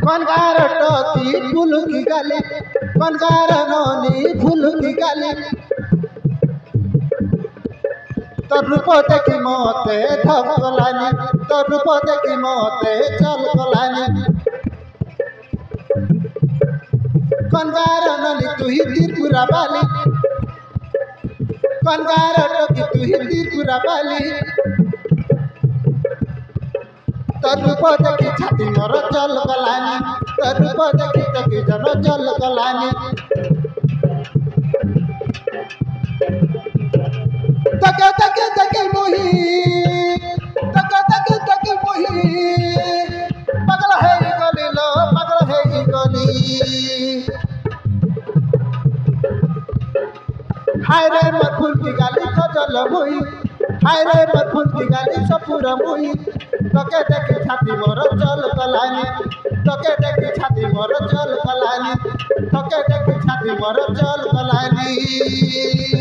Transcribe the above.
कनगार टोती फूल की गाली कनगार ननी फूल की गाली तोर रूप देखी मते धक गलानी तोर रूप देखी मते चल गलानी कनगार ननी तू ही त्रिपुरा बाली कनगार टोकी तू ही त्रिपुरा बाली तोर रूप देखी छाती मोर चल गलानी तोर रूप देखी देखी जन चल गलानी तके तके तके मोही तके तके तके मोही पागल है ई गली लो पागल है ई गली हाय रे मोर फूल की गाली खजल मोही हाय रे मोर फूल की गाली सपुरा मोही तके देखी छाती मोर चल गलानी तके देखी छाती मोर चल गलानी तके देखी छाती मोर चल गलानी